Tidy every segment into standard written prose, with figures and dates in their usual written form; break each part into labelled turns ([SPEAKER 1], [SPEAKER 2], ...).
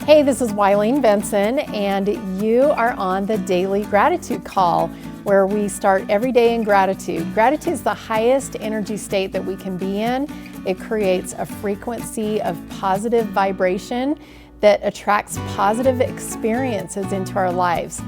[SPEAKER 1] Hey, this is Wileen Benson, and you are on the Daily Gratitude Call, where we start every day in gratitude. Gratitude is the highest energy state that we can be in. It creates a frequency of positive vibration that attracts positive experiences into our lives.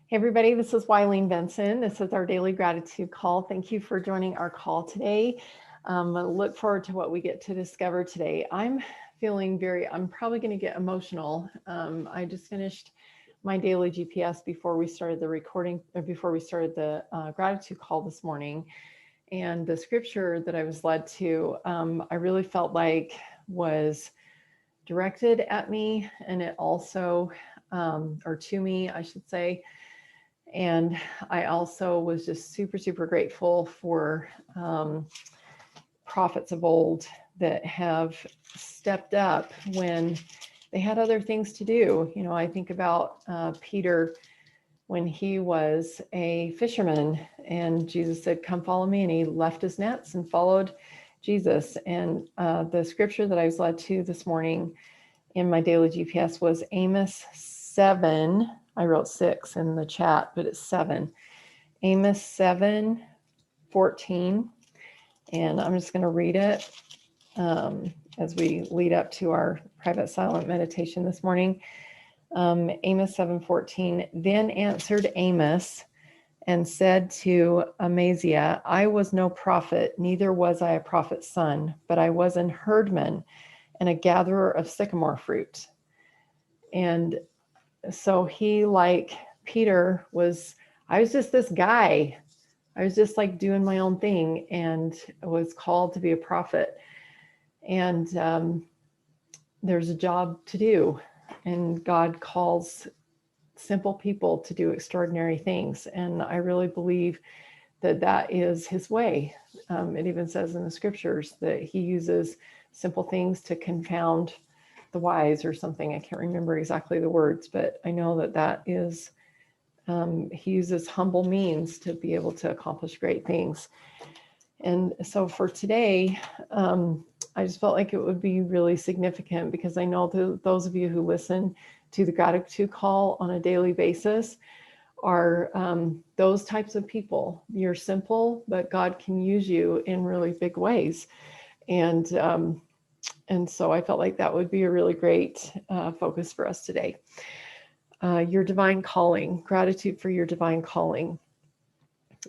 [SPEAKER 1] Hey everybody, this is Wileen Benson. This is our Daily Gratitude Call. Thank you for joining our call today. I look forward to what we get to discover today. I'm probably going to get emotional. I just finished my daily GPS before we started the recording, or before we started the gratitude call this morning. And the scripture that I was led to, I really felt like was directed at me, and it also, or to me, I should say. And I also was just super, super grateful for prophets of old that have stepped up when they had other things to do. You know, I think about Peter when he was a fisherman and Jesus said, "Come follow me." And he left his nets and followed Jesus. And the scripture that I was led to this morning in my daily GPS was Amos 7. I wrote 6 in the chat, but it's 7. Amos 7:14. And I'm just going to read it as we lead up to our private silent meditation this morning. Amos 7:14. Then answered Amos and said to Amaziah, I was no prophet, neither was I a prophet's son, but I was an herdman and a gatherer of sycamore fruit. And so he, like Peter, I was just this guy. I was just like doing my own thing and was called to be a prophet. And there's a job to do. And God calls simple people to do extraordinary things. And I really believe that that is his way. It even says in the scriptures that he uses simple things to confound the wise or something. I can't remember exactly the words, but I know that that is, he uses humble means to be able to accomplish great things. And so for today, I just felt like it would be really significant because I know those of you who listen to the gratitude call on a daily basis are those types of people. You're simple, but God can use you in really big ways. And so I felt like that would be a really great focus for us today. Your divine calling, gratitude for your divine calling.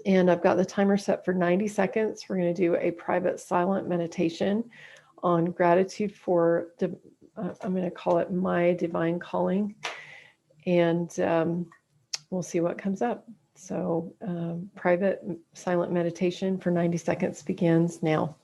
[SPEAKER 1] And I've got the timer set for 90 seconds. We're going to do a private silent meditation on gratitude for, I'm going to call it my divine calling. And we'll see what comes up. So private silent meditation for 90 seconds begins now.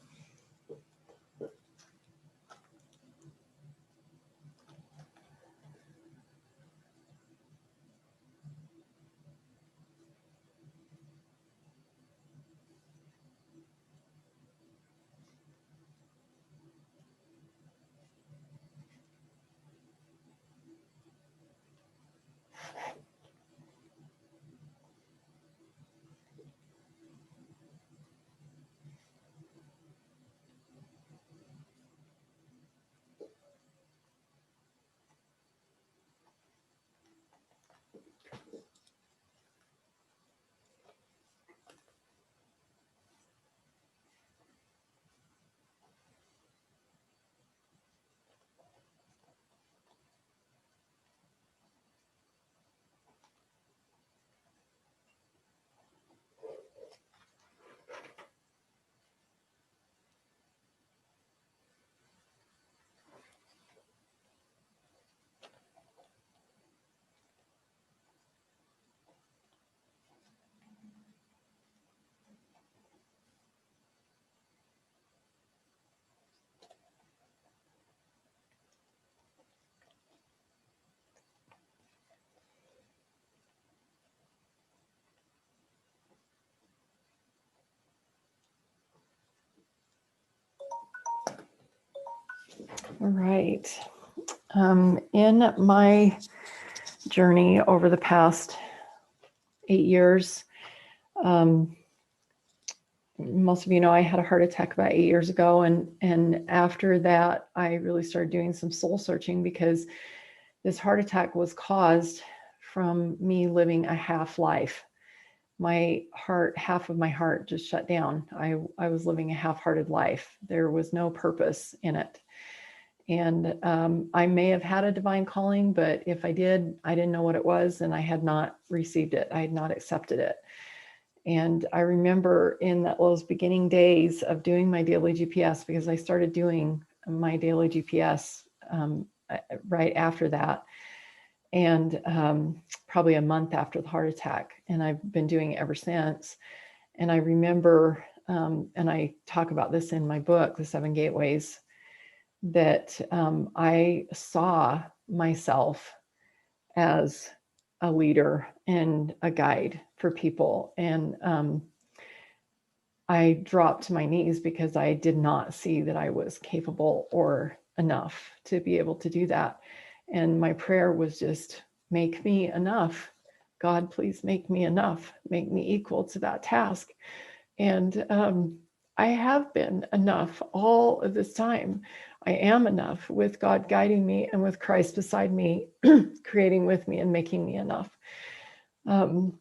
[SPEAKER 1] All right. In my journey over the past 8 years, most of you know, I had a heart attack about 8 years ago. And after that, I really started doing some soul searching, because this heart attack was caused from me living a half life. My heart, half of my heart just shut down. I was living a half-hearted life. There was no purpose in it. And I may have had a divine calling, but if I did, I didn't know what it was, and I had not received it. I had not accepted it. And I remember in those beginning days of doing my daily GPS, because I started doing my daily GPS right after that, and probably a month after the heart attack. And I've been doing it ever since. And I remember, and I talk about this in my book, The Seven Gateways, that I saw myself as a leader and a guide for people. And I dropped to my knees because I did not see that I was capable or enough to be able to do that. And my prayer was just, make me enough. God, please make me enough. Make me equal to that task. And I have been enough all of this time. I am enough with God guiding me and with Christ beside me, creating with me and making me enough. And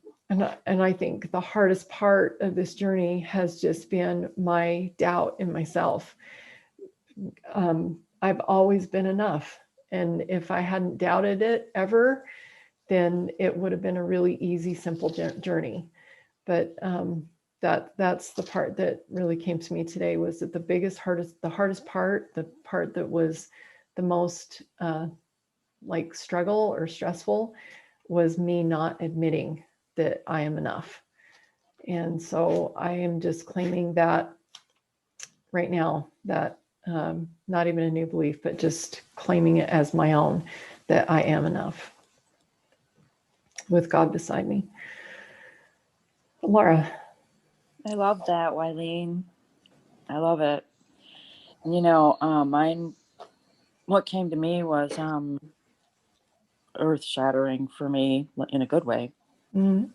[SPEAKER 1] I think the hardest part of this journey has just been my doubt in myself. I've always been enough. And if I hadn't doubted it ever, then it would have been a really easy, simple journey. But that's the part that really came to me today, was that the hardest part, the part that was the most like struggle or stressful, was me not admitting that I am enough. And so I am just claiming that right now, that not even a new belief, but just claiming it as my own, that I am enough with God beside me. Laura.
[SPEAKER 2] I love that, Wileen. I love it. What came to me was earth shattering for me in a good way.
[SPEAKER 1] Mm-hmm.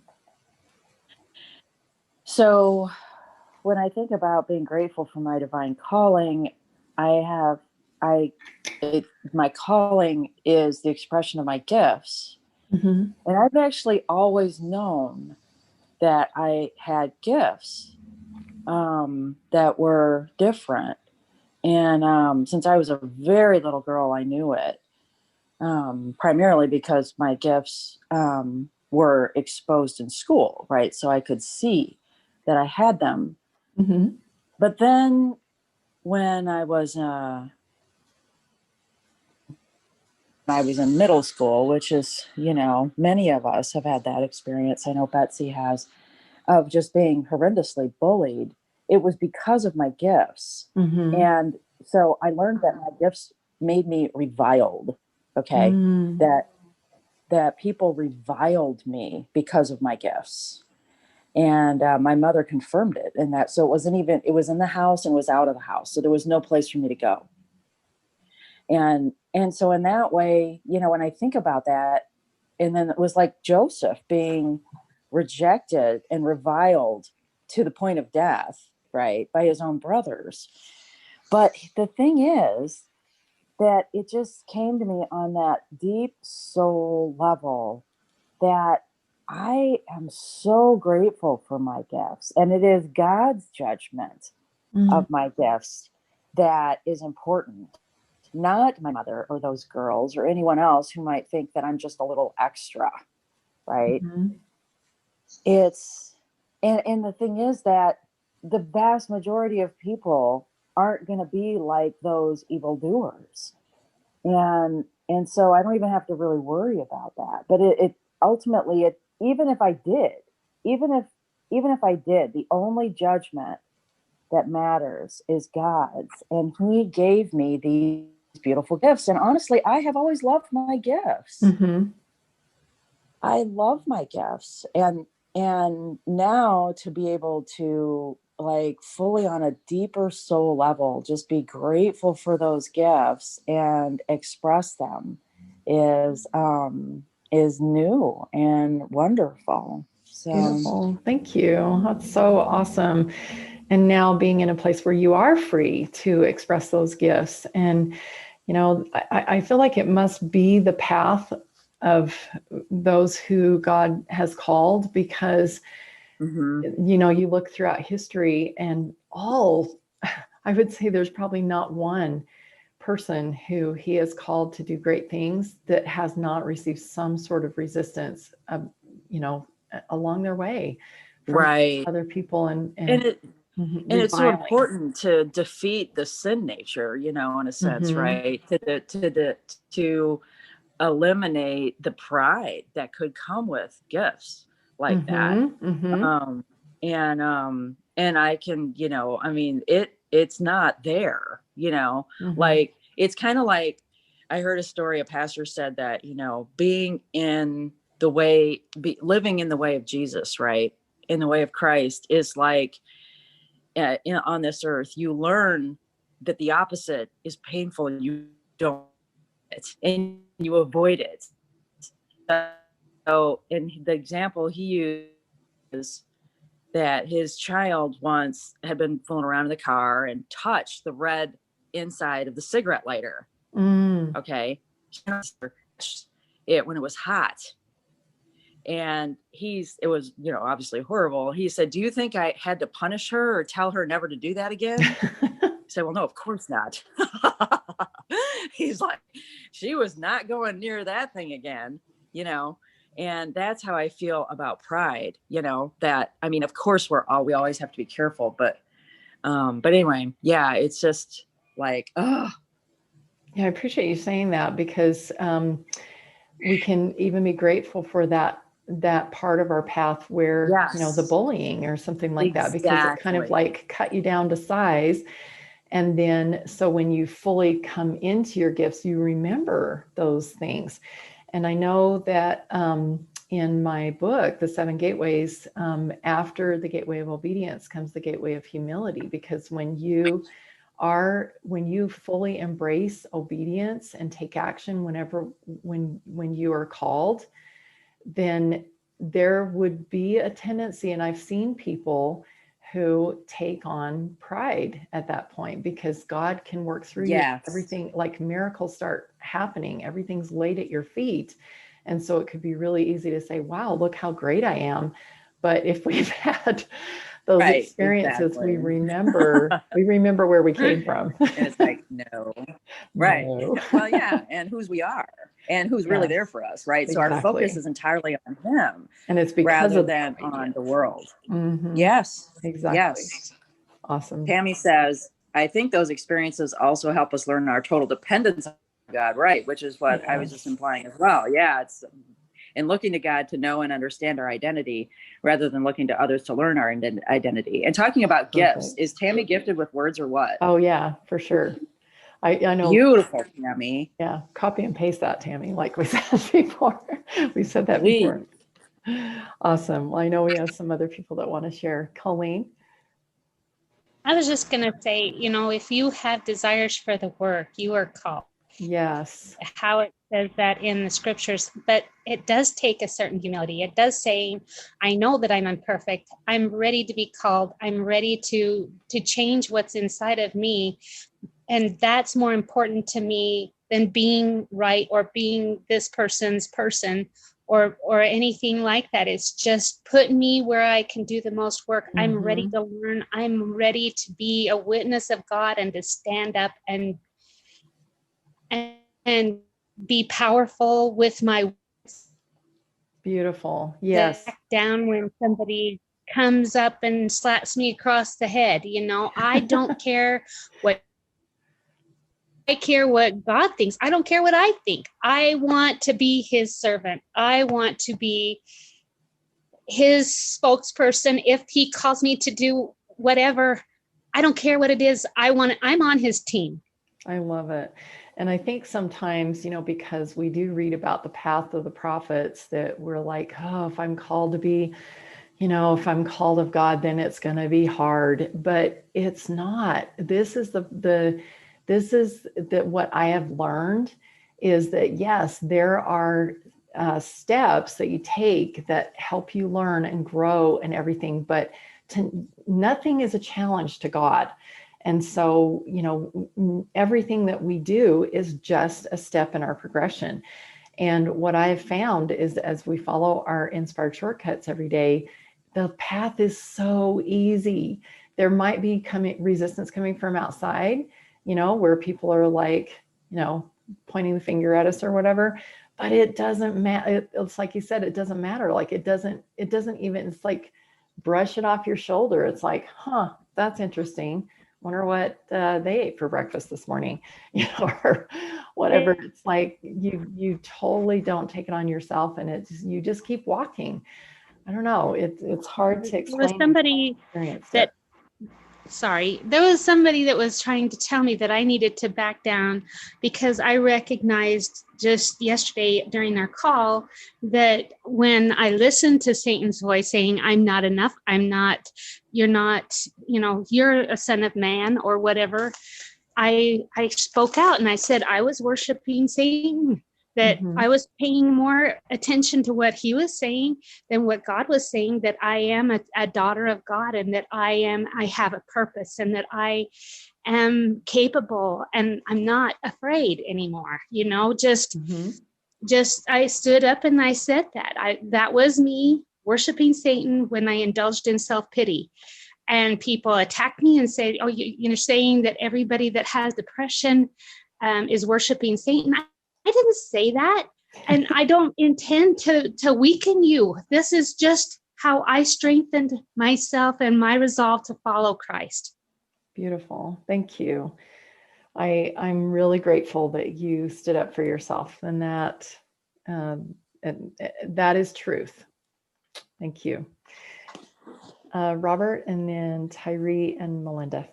[SPEAKER 2] So when I think about being grateful for my divine calling, my calling is the expression of my gifts.
[SPEAKER 1] Mm-hmm.
[SPEAKER 2] And I've actually always known that I had gifts that were different. And since I was a very little girl, I knew it, primarily because my gifts were exposed in school, right? So I could see that I had them.
[SPEAKER 1] Mm-hmm.
[SPEAKER 2] But then when I was in middle school, which is, many of us have had that experience. I know Betsy has, of just being horrendously bullied. It was because of my gifts.
[SPEAKER 1] Mm-hmm.
[SPEAKER 2] And so I learned that my gifts made me reviled. Okay.
[SPEAKER 1] Mm.
[SPEAKER 2] That people reviled me because of my gifts. And my mother confirmed it. And that, so it was in the house and was out of the house. So there was no place for me to go. And so in that way, when I think about that, and then it was like Joseph being rejected and reviled to the point of death, right, by his own brothers. But the thing is that it just came to me on that deep soul level that I am so grateful for my gifts. And it is God's judgment of my gifts that is important, not my mother or those girls or anyone else who might think that I'm just a little extra, right?
[SPEAKER 1] Mm-hmm.
[SPEAKER 2] It's, and the thing is that the vast majority of people aren't going to be like those evildoers. And so I don't even have to really worry about that. But it ultimately, even if I did, even if I did, the only judgment that matters is God's. And he gave me these beautiful gifts. And honestly, I have always loved my gifts.
[SPEAKER 1] Mm-hmm.
[SPEAKER 2] I love my gifts. And now to be able to, like, fully on a deeper soul level, just be grateful for those gifts and express them is new and wonderful. So
[SPEAKER 1] Beautiful. Thank you. That's so awesome. and now being in a place where you are free to express those gifts. And, I feel like it must be the path of those who God has called, because, you look throughout history and I would say there's probably not one person who he has called to do great things that has not received some sort of resistance, along their way from
[SPEAKER 2] Right.
[SPEAKER 1] other people and
[SPEAKER 2] And it's so
[SPEAKER 1] reviling.
[SPEAKER 2] important to defeat the sin nature, in a sense, right? To eliminate the pride that could come with gifts like that. Um, and I can, I mean, it's not there, like, it's kind of like, I heard a story, a pastor said that, being in the way, living in the way of Jesus, right? In the way of Christ is like, on this earth, you learn that the opposite is painful and you don't, and you avoid it. So, in the example he used is that his child once had been fooling around in the car and touched the red inside of the cigarette lighter. Okay. It when it was hot. And it was, obviously horrible. He said, "Do you think I had to punish her or tell her never to do that again?" He said, "Well, no, of course not." He's like, she was not going near that thing again, and that's how I feel about pride, that, I mean, of course we always have to be careful, but anyway, yeah, it's just like, oh.
[SPEAKER 1] Yeah, I appreciate you saying that, because we can even be grateful for that part of our path where,
[SPEAKER 2] Yes.
[SPEAKER 1] the bullying or something like that, because it kind of like cut you down to size. And then, so when you fully come into your gifts, you remember those things. And I know that in my book, The Seven Gateways, after the gateway of obedience comes the gateway of humility, because when you fully embrace obedience and take action when you are called, then there would be a tendency, and I've seen people who take on pride at that point, because God can work through you. Everything, like miracles start happening, everything's laid at your feet. And so it could be really easy to say, wow, look how great I am. But if we've had those experiences, we remember where we came from.
[SPEAKER 2] And it's like, no. Right. No. Well, yeah. And whose we are and who's really there for us. Right. Exactly. So our focus is entirely on him,
[SPEAKER 1] and it's because
[SPEAKER 2] rather than on the world. Yes.
[SPEAKER 1] Exactly.
[SPEAKER 2] Yes.
[SPEAKER 1] Awesome.
[SPEAKER 2] Tammy says, I think those experiences also help us learn our total dependence on God. Right. Which is what I was just implying as well. Yeah. It's, and looking to God to know and understand our identity, rather than looking to others to learn our identity. And talking about gifts, is Tammy gifted with words or what?
[SPEAKER 1] Oh yeah, for sure. I know.
[SPEAKER 2] Beautiful, Tammy.
[SPEAKER 1] Yeah, copy and paste that, Tammy, like we said before. We said that before. Awesome. Well, I know we have some other people that want to share. Colleen?
[SPEAKER 3] I was just going to say, if you have desires for the work, you are called.
[SPEAKER 1] Yes.
[SPEAKER 3] How it says that in the scriptures, but it does take a certain humility. It does say, I know that I'm imperfect. I'm ready to be called. I'm ready to change what's inside of me. And that's more important to me than being right or being this person's person or anything like that. It's just put me where I can do the most work. I'm ready to learn. I'm ready to be a witness of God and to stand up and be powerful with my words.
[SPEAKER 1] Beautiful. Yes.
[SPEAKER 3] Back down when somebody comes up and slaps me across the head. I don't care what God thinks. I don't care what I think. I want to be his servant. I want to be his spokesperson. If he calls me to do whatever, I don't care what it is. I'm on his team.
[SPEAKER 1] I love it. And I think sometimes, because we do read about the path of the prophets, that we're like, oh, if I'm called to be, if I'm called of God, then it's going to be hard. But it's not. This is what I have learned is that, yes, there are steps that you take that help you learn and grow and everything. But nothing is a challenge to God. And so, everything that we do is just a step in our progression. And what I have found is as we follow our inspired shortcuts every day, the path is so easy. There might be resistance coming from outside, where people are like, pointing the finger at us or whatever, but it doesn't matter. It's like you said, it doesn't matter. Like it doesn't even, it's like brush it off your shoulder. It's like, that's interesting. Wonder what they ate for breakfast this morning, or whatever. It's like you totally don't take it on yourself, and you just keep walking. I don't know. It's hard to explain.
[SPEAKER 3] There was somebody there was somebody that was trying to tell me that I needed to back down because I recognized just yesterday during our call that when I listened to Satan's voice saying, I'm not enough, you're not, you're a son of man or whatever, I spoke out and I said I was worshiping Satan, that I was paying more attention to what he was saying than what God was saying, that I am a daughter of God, and that I have a purpose, and that I am capable, and I'm not afraid anymore. Just I stood up and I said that was me worshiping Satan when I indulged in self-pity. And people attack me and say, oh, you're saying that everybody that has depression is worshiping Satan. I didn't say that. And I don't intend to weaken you. This is just how I strengthened myself and my resolve to follow Christ.
[SPEAKER 1] Beautiful. Thank you. I'm really grateful that you stood up for yourself, and that is truth. Thank you. Robert, and then Tyree and Melinda.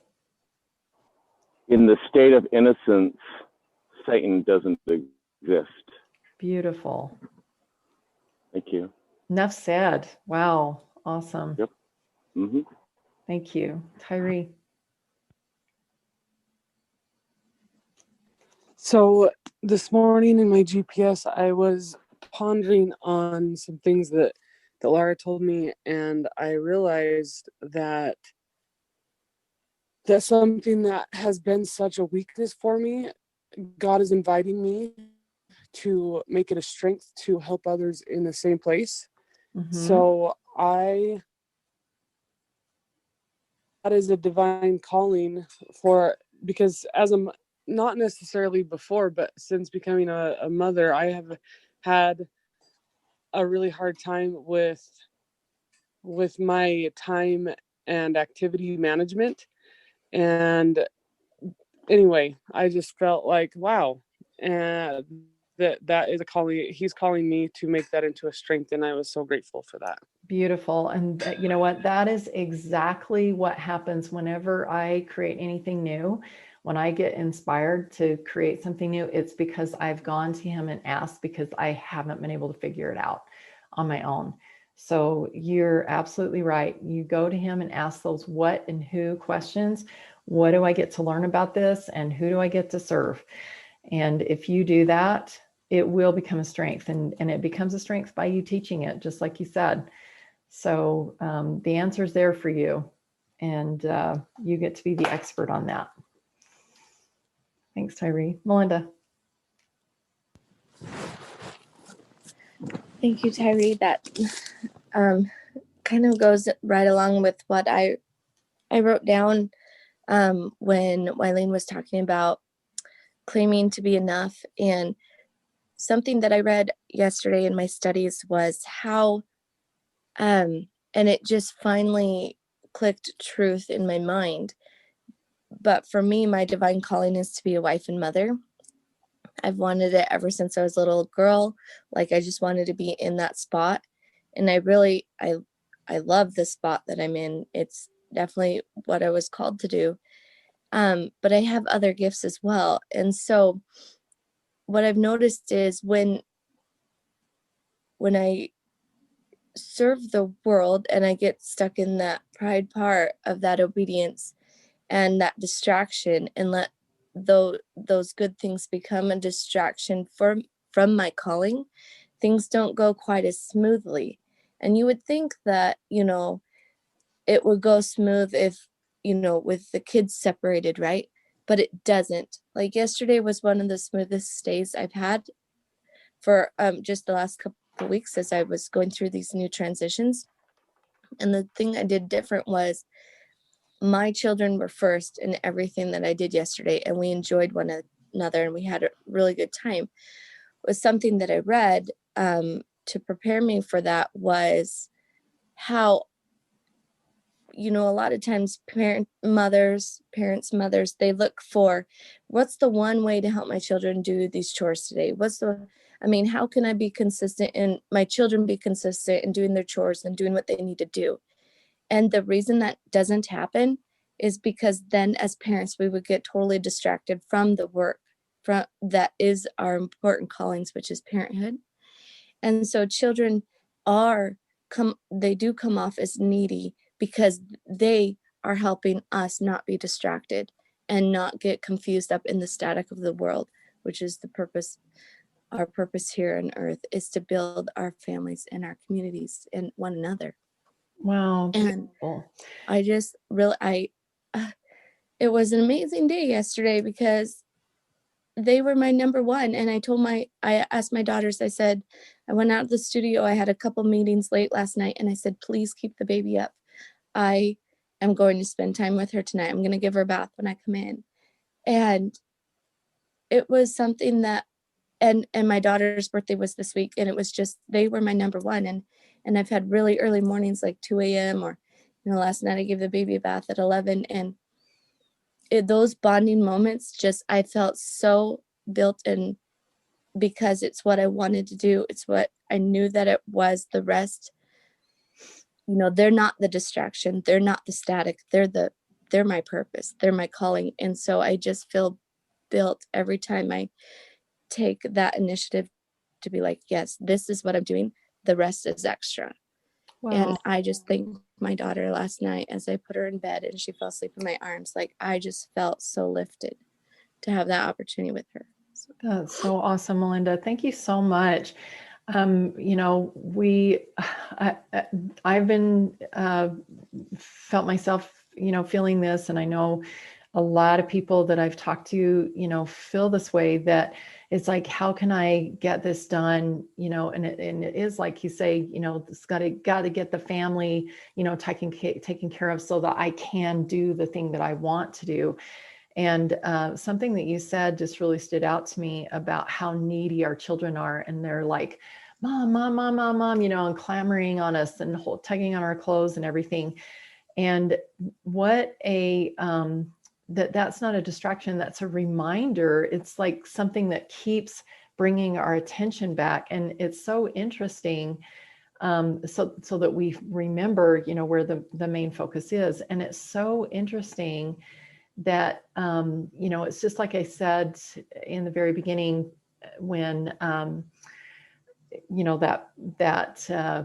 [SPEAKER 4] In the state of innocence, Satan doesn't exist.
[SPEAKER 1] Beautiful.
[SPEAKER 4] Thank you.
[SPEAKER 1] Enough said. Wow. Awesome.
[SPEAKER 4] Yep. Mm-hmm.
[SPEAKER 1] Thank you. Tyree.
[SPEAKER 5] So this morning in my GPS, I was pondering on some things that Laura told me, and I realized that that's something that has been such a weakness for me. God is inviting me to make it a strength to help others in the same place. So that is a divine calling because as not necessarily before, but since becoming a mother, I have had a really hard time with my time and activity management. And anyway, I just felt like, wow, and that is a calling. He's calling me to make that into a strength, and I was so grateful for that.
[SPEAKER 1] Beautiful. And you know what? That is exactly what happens whenever I create anything new. When I get inspired to create something new, it's because I've gone to him and asked, because I haven't been able to figure it out on my own. So you're absolutely right. You go to him and ask those what and who questions. What do I get to learn about this? And who do I get to serve? And if you do that, it will become a strength, and it becomes a strength by you teaching it, just like you said. So the answer is there for you, and you get to be the expert on that. Thanks, Tyree. Melinda.
[SPEAKER 6] Thank you, Tyree. That kind of goes right along with what I wrote down when Wileen was talking about claiming to be enough. And something that I read yesterday in my studies was how, and it just finally clicked truth in my mind. But for me, my divine calling is to be a wife and mother. I've wanted it ever since I was a little girl. Like, I just wanted to be in that spot. And I love the spot that I'm in. It's definitely what I was called to do. But I have other gifts as well. And so what I've noticed is when I serve the world and I get stuck in that pride part of that obedience and that distraction, and let those good things become a distraction from my calling, things don't go quite as smoothly. And you would think that, it would go smooth if, with the kids separated, right? But it doesn't. Like yesterday was one of the smoothest days I've had for just the last couple of weeks as I was going through these new transitions. And the thing I did different was my children were first in everything that I did yesterday, and we enjoyed one another and we had a really good time. It was something that I read to prepare me for that was how, a lot of times parents, mothers, they look for what's the one way to help my children do these chores today? How can I be consistent and my children be consistent in doing their chores and doing what they need to do? And the reason that doesn't happen is because then as parents, we would get totally distracted from the work that is our important callings, which is parenthood. And so children they do come off as needy because they are helping us not be distracted and not get confused up in the static of the world, which is the purpose. Our purpose here on earth is to build our families and our communities and one another.
[SPEAKER 1] Wow.
[SPEAKER 6] And
[SPEAKER 1] Beautiful.
[SPEAKER 6] I just really, it was an amazing day yesterday because they were my number one. And I asked my daughters, I said, I went out of the studio. I had a couple meetings late last night and I said, please keep the baby up. I am going to spend time with her tonight. I'm going to give her a bath when I come in. And it was something that, and my daughter's birthday was this week, and it was just, they were my number one. And I've had really early mornings, like 2 a.m. or, last night I gave the baby a bath at 11. And those bonding moments, just, I felt so built in because it's what I wanted to do. It's what I knew that it was. The rest, they're not the distraction. They're not the static. They're my purpose. They're my calling. And so I just feel built every time I take that initiative to be like, yes, this is what I'm doing. The rest is extra.
[SPEAKER 1] Wow.
[SPEAKER 6] And I just thanked my daughter last night as I put her in bed and she fell asleep in my arms. Like, I just felt so lifted to have that opportunity with her. So.
[SPEAKER 1] That's so awesome, Melinda. Thank you so much. I've been felt myself, feeling this, and I know a lot of people that I've talked to, feel this way, that it's like, how can I get this done? And it is like you say, it's got to get the family, taken care of so that I can do the thing that I want to do. And something that you said just really stood out to me about how needy our children are. And they're like, mom, mom, mom, mom, mom, and clamoring on us and tugging on our clothes and everything. And what that's not a distraction. That's a reminder. It's like something that keeps bringing our attention back. And it's so interesting. So that we remember, where the main focus is. And it's so interesting that, it's just like I said in the very beginning, when, that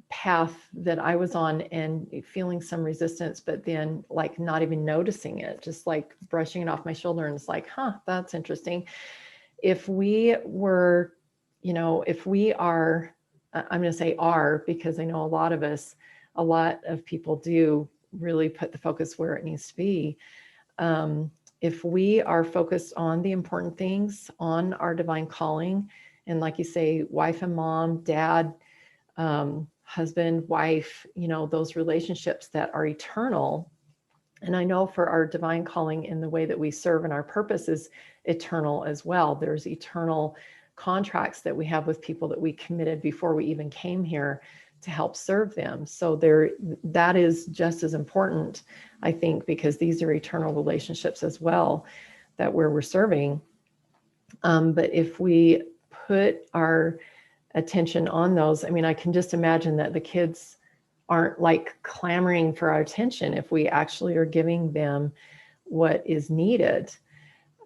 [SPEAKER 1] path that I was on and feeling some resistance, but then like not even noticing it, just like brushing it off my shoulder. And it's like, that's interesting. If we were, if we are, I'm going to say are, because I know a lot of people do really put the focus where it needs to be. If we are focused on the important things, on our divine calling, and like you say, wife and mom, dad, husband, wife, those relationships that are eternal. And I know for our divine calling in the way that we serve and our purpose is eternal as well. There's eternal contracts that we have with people that we committed before we even came here to help serve them. So that is just as important, I think, because these are eternal relationships as well, that where we're serving. But if we put our attention on those, I can just imagine that the kids aren't like clamoring for our attention if we actually are giving them what is needed.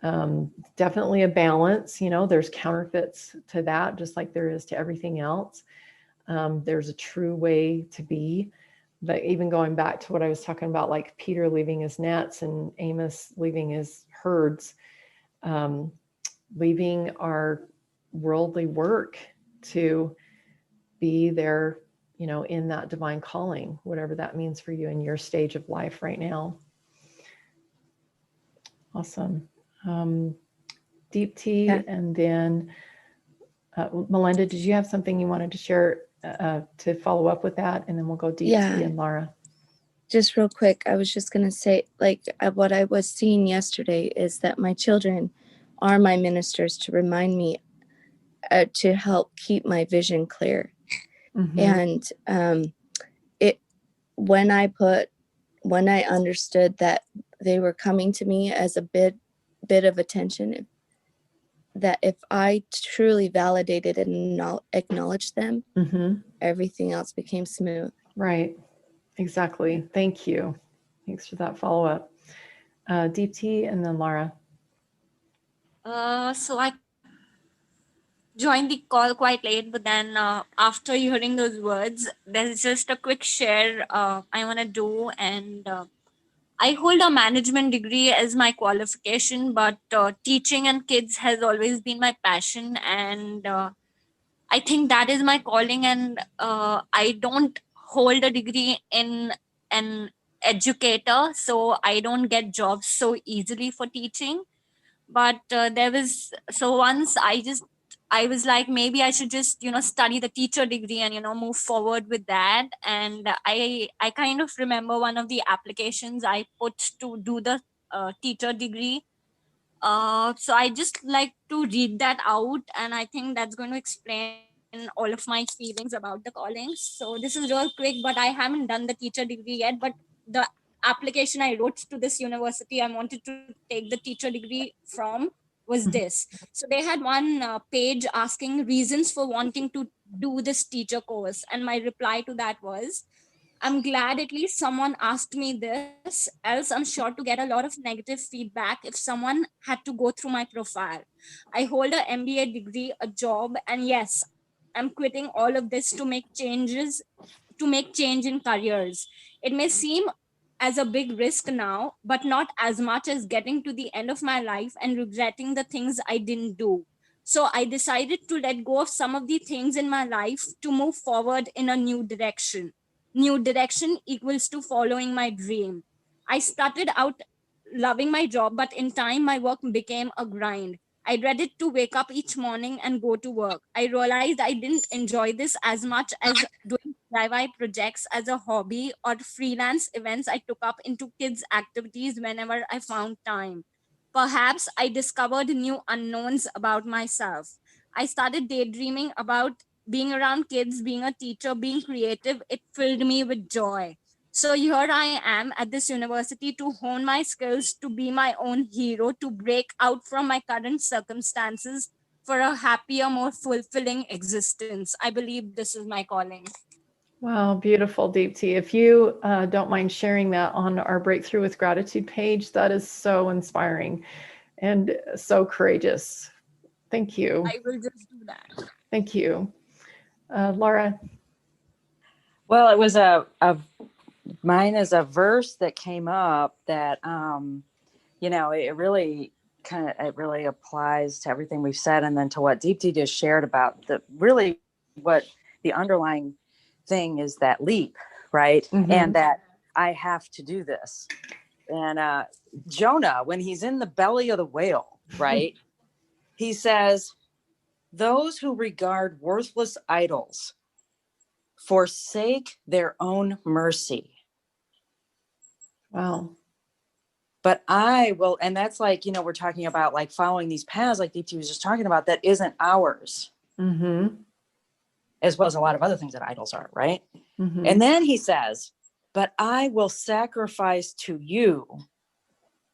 [SPEAKER 1] Definitely a balance, there's counterfeits to that, just like there is to everything else. There's a true way to be. But even going back to what I was talking about, like Peter leaving his nets and Amos leaving his herds, leaving our worldly work to be there, in that divine calling, whatever that means for you in your stage of life right now. Awesome. Deep tea,
[SPEAKER 2] Yeah.
[SPEAKER 1] and then Melinda, did you have something you wanted to share to follow up with that? And then we'll go deep
[SPEAKER 6] Yeah.
[SPEAKER 1] tea and Laura.
[SPEAKER 6] Just real quick, I was just going to say, what I was seeing yesterday is that my children are my ministers to remind me to help keep my vision clear.
[SPEAKER 1] Mhm.
[SPEAKER 6] And when I understood that they were coming to me as a bit of attention, that if I truly validated and acknowledged them,
[SPEAKER 1] Mhm.
[SPEAKER 6] everything else became smooth.
[SPEAKER 1] Right. Exactly. Thank you. Thanks for that follow up. Deep tea and then Laura.
[SPEAKER 7] So I joined the call quite late, but then after hearing those words, there's just a quick share I want to do. And I hold a management degree as my qualification, but teaching and kids has always been my passion. And I think that is my calling. And I don't hold a degree in an educator, so I don't get jobs so easily for teaching. But once I was like, maybe I should just study the teacher degree and move forward with that. And I kind of remember one of the applications I put to do the teacher degree. So I just like to read that out, and I think that's going to explain all of my feelings about the callings. So this is real quick, but I haven't done the teacher degree yet. But the application I wrote to this university I wanted to take the teacher degree from was this. So they had one page asking reasons for wanting to do this teacher course, and my reply to that was, I'm glad at least someone asked me this, else I'm sure to get a lot of negative feedback if someone had to go through my profile. I hold a MBA degree, a job, and yes, I'm quitting all of this to make change in careers. It may seem as a big risk now, but not as much as getting to the end of my life and regretting the things I didn't do. So I decided to let go of some of the things in my life to move forward in a new direction. New direction equals to following my dream. I started out loving my job, but in time, my work became a grind. I dreaded to wake up each morning and go to work. I realized I didn't enjoy this as much as doing DIY projects as a hobby or freelance events I took up into kids' activities whenever I found time. Perhaps I discovered new unknowns about myself. I started daydreaming about being around kids, being a teacher, being creative. It filled me with joy. So here I am at this university to hone my skills, to be my own hero, to break out from my current circumstances for a happier, more fulfilling existence. I believe this is my calling.
[SPEAKER 1] Wow, beautiful, Deep tea. If you don't mind sharing that on our Breakthrough with Gratitude page, that is so inspiring and so courageous. Thank you.
[SPEAKER 7] I will just do that.
[SPEAKER 1] Thank you. Laura.
[SPEAKER 2] Well, it was mine is a verse that came up that, it really applies to everything we've said. And then to what Deep just shared about what the underlying thing is, that leap, right?
[SPEAKER 1] Mhm.
[SPEAKER 2] And that I have to do this. And Jonah, when he's in the belly of the whale, right? He says, those who regard worthless idols forsake their own mercy.
[SPEAKER 1] Wow.
[SPEAKER 2] But I will, and that's like, we're talking about like following these paths, like DT was just talking about, that isn't ours,
[SPEAKER 1] Mm-hmm.
[SPEAKER 2] as well as a lot of other things that idols are, right?
[SPEAKER 1] Mm-hmm.
[SPEAKER 2] And then he says, but I will sacrifice to you,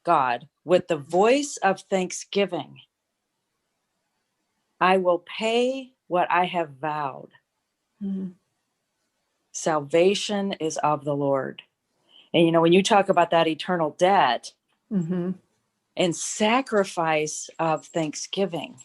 [SPEAKER 2] God, with the voice of thanksgiving. I will pay what I have vowed.
[SPEAKER 1] Mm-hmm.
[SPEAKER 2] Salvation is of the Lord. And, when you talk about that eternal debt,
[SPEAKER 1] Mm-hmm.
[SPEAKER 2] and sacrifice of thanksgiving.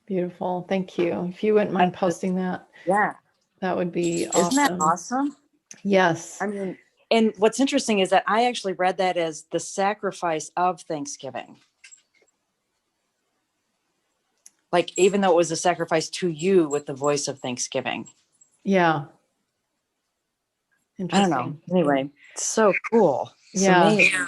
[SPEAKER 1] Beautiful. Thank you. If you wouldn't mind posting that,
[SPEAKER 2] Yeah.
[SPEAKER 1] that would be awesome.
[SPEAKER 2] Isn't that awesome?
[SPEAKER 1] Yes.
[SPEAKER 2] I mean, and what's interesting is that I actually read that as the sacrifice of thanksgiving. like, even though it was a sacrifice to you with the voice of thanksgiving.
[SPEAKER 1] Yeah.
[SPEAKER 2] I don't know.
[SPEAKER 1] Interesting.
[SPEAKER 2] Anyway, it's so cool. It's
[SPEAKER 1] Yeah.
[SPEAKER 2] amazing.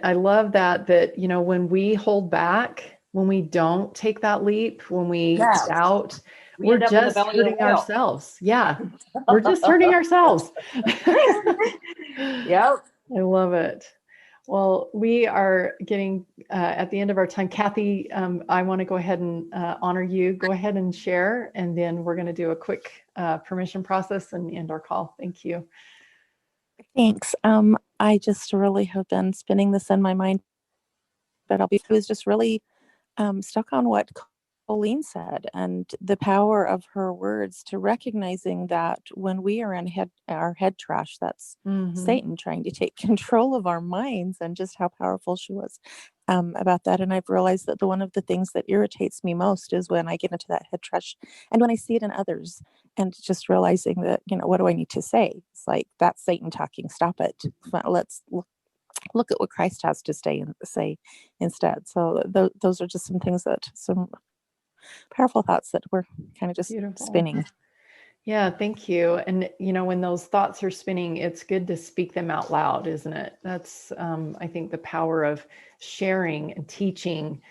[SPEAKER 1] I love that, you know, when we hold back, when we don't take that leap, when we
[SPEAKER 2] Yes.
[SPEAKER 1] doubt,
[SPEAKER 2] We
[SPEAKER 1] we're
[SPEAKER 2] end up in the
[SPEAKER 1] just
[SPEAKER 2] belly of the
[SPEAKER 1] hurting
[SPEAKER 2] whale.
[SPEAKER 1] ourselves. Yeah. We're just hurting ourselves.
[SPEAKER 2] Yep.
[SPEAKER 1] I love it. Well, we are getting at the end of our time. Kathy, I want to go ahead and honor you. Go ahead and share, and then we're going to do a quick permission process and end our call. Thank you.
[SPEAKER 8] Thanks. I just really have been spinning this in my mind, but I was just really stuck on what Colleen said and the power of her words to recognizing that when we are in our head trash, that's Satan trying to take control of our minds, and just how powerful she was about that. And I've realized that one of the things that irritates me most is when I get into that head trash and when I see it in others, and just realizing that, you know, what do I need to say? It's like, that's Satan talking. Stop it. Let's look at what Christ has to say instead. So those are just some things some powerful thoughts that we're kind of just
[SPEAKER 1] Beautiful.
[SPEAKER 8] spinning.
[SPEAKER 1] Yeah, thank you. And, you know, when those thoughts are spinning, it's good to speak them out loud, isn't it? That's, I think, the power of sharing and teaching,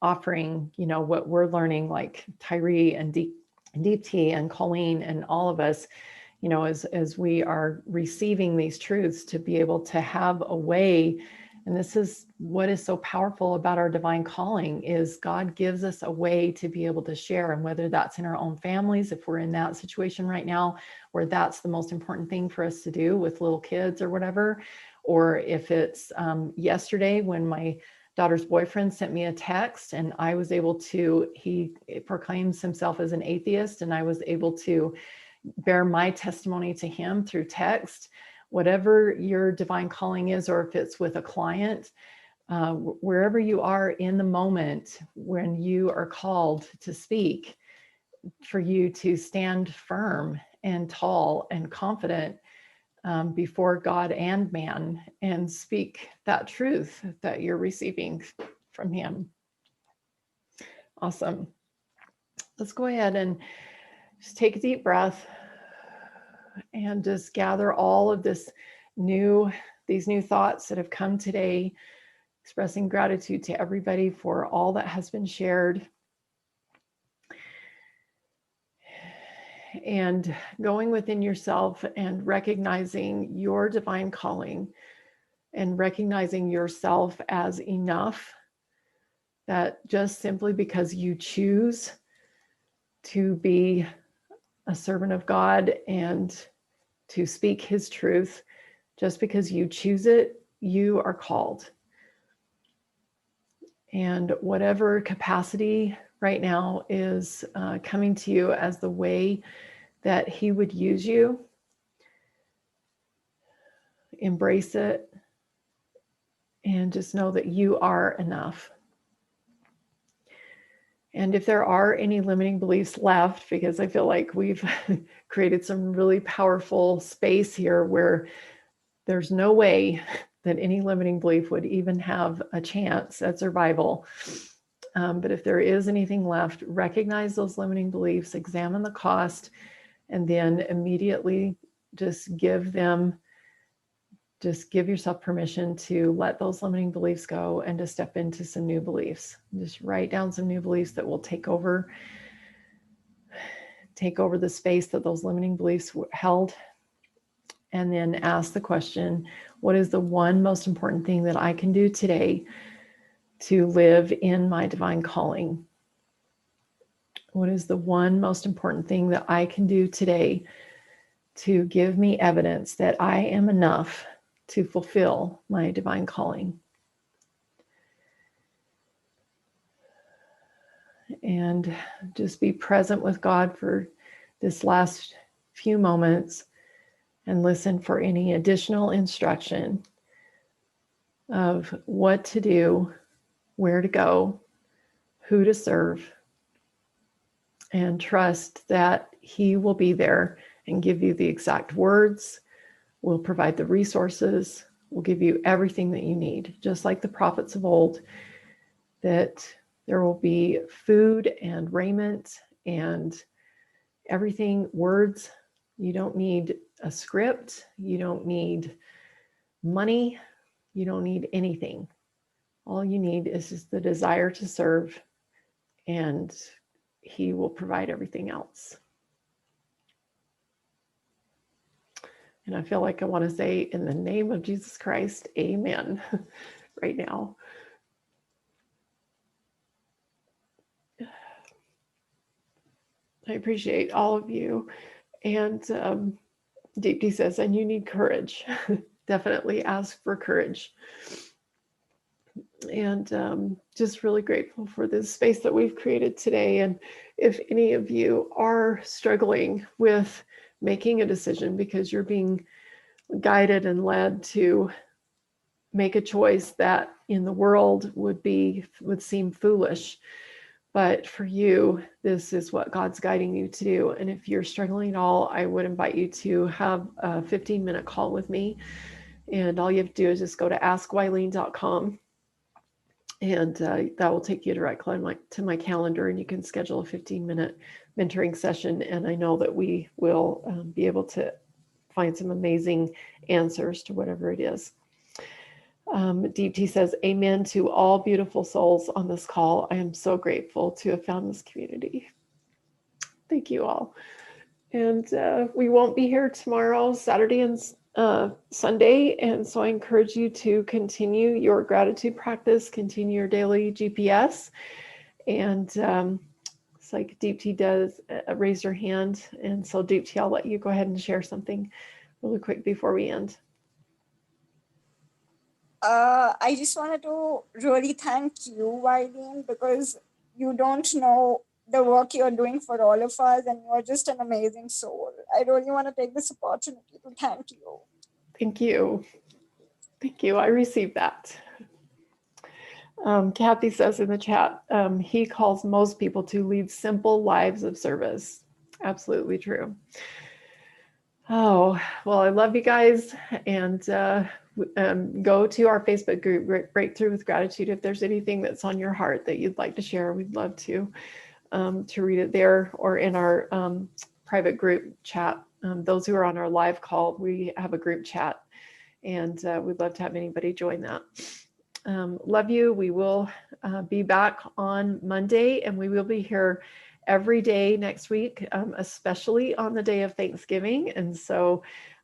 [SPEAKER 1] offering, you know, what we're learning, like Tyree and Deepti and Colleen and all of us, you know, as we are receiving these truths, to be able to have a way. And this is what is so powerful about our divine calling, is God gives us a way to be able to share. And whether that's in our own families, if we're in that situation right now, where that's the most important thing for us to do with little kids or whatever, or if it's yesterday when my daughter's boyfriend sent me a text and I was able to, he proclaims himself as an atheist, and I was able to bear my testimony to him through text. Whatever your divine calling is, or if it's with a client, wherever you are in the moment when you are called to speak, for you to stand firm and tall and confident before God and man, and speak that truth that you're receiving from him. Awesome. Let's go ahead and just take a deep breath and just gather all of these new thoughts that have come today, expressing gratitude to everybody for all that has been shared. And going within yourself and recognizing your divine calling, and recognizing yourself as enough, that just simply because you choose to be a servant of God and to speak his truth, just because you choose it, you are called. And whatever capacity right now is coming to you as the way that he would use you, embrace it, and just know that you are enough. And if there are any limiting beliefs left, because I feel like we've created some really powerful space here where there's no way that any limiting belief would even have a chance at survival. But if there is anything left, recognize those limiting beliefs, examine the cost, and then immediately just give yourself permission to let those limiting beliefs go and to step into some new beliefs. Just write down some new beliefs that will take over the space that those limiting beliefs held. And then ask the question, what is the one most important thing that I can do today to live in my divine calling? What is the one most important thing that I can do today to give me evidence that I am enough to fulfill my divine calling? And just be present with God for this last few moments and listen for any additional instruction of what to do, where to go, who to serve, and trust that he will be there and give you the exact words, will provide the resources, will give you everything that you need, just like the prophets of old that There will be food and raiment and everything, words. You don't need a script. You don't need money. You don't need anything. All you need is just the desire to serve, and he will provide everything else. And I feel like I want to say, in the name of Jesus Christ, amen, right now. I appreciate all of you. And Deepti says, and you need courage. Definitely ask for courage. And just really grateful for this space that we've created today. And if any of you are struggling with making a decision because you're being guided and led to make a choice that in the world would seem foolish, but for you, this is what God's guiding you to do. And if you're struggling at all, I would invite you to have a 15-minute call with me. And all you have to do is just go to askwylene.com. And that will take you directly to my calendar, and you can schedule a 15-minute mentoring session. And I know that we will be able to find some amazing answers to whatever it is. Deepti says, amen to all beautiful souls on this call. I am so grateful to have found this community. Thank you all. And we won't be here tomorrow, Saturday and Sunday. And so I encourage you to continue your gratitude practice, continue your daily GPS. And it's like Deepti does, raise your hand. And so Deepti, I'll let you go ahead and share something really quick before we end.
[SPEAKER 9] I just wanted to really thank you, Wileen, because you don't know the work you're doing for all of us, and you're just an amazing soul. I really want to take this opportunity to thank you.
[SPEAKER 1] Thank you. Thank you. I received that. Kathy says in the chat, he calls most people to lead simple lives of service. Absolutely true. Oh, well, I love you guys. And go to our Facebook group, Breakthrough with Gratitude. If there's anything that's on your heart that you'd like to share, we'd love to read it there, or in our private group chat. Those who are on our live call, we have a group chat, and we'd love to have anybody join that. Love you. We will be back on Monday, and we will be here every day next week, especially on the day of Thanksgiving. And so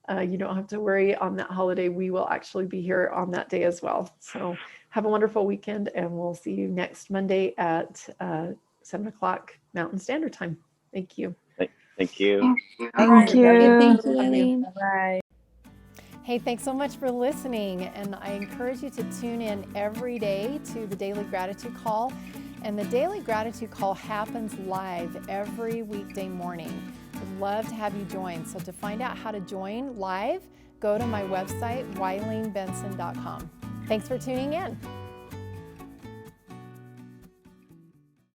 [SPEAKER 1] you don't have to worry on that holiday. We will actually be here on that day as well. So have a wonderful weekend, and we'll see you next Monday at 7 o'clock Mountain Standard Time. Thank you.
[SPEAKER 4] Thank you.
[SPEAKER 2] Thank you.
[SPEAKER 6] Thank you, Wileen.
[SPEAKER 2] Bye.
[SPEAKER 1] Hey, thanks so much for listening. And I encourage you to tune in every day to the Daily Gratitude Call. And the Daily Gratitude Call happens live every weekday morning. We'd love to have you join. So to find out how to join live, go to my website, WyleenBenson.com. Thanks for tuning in.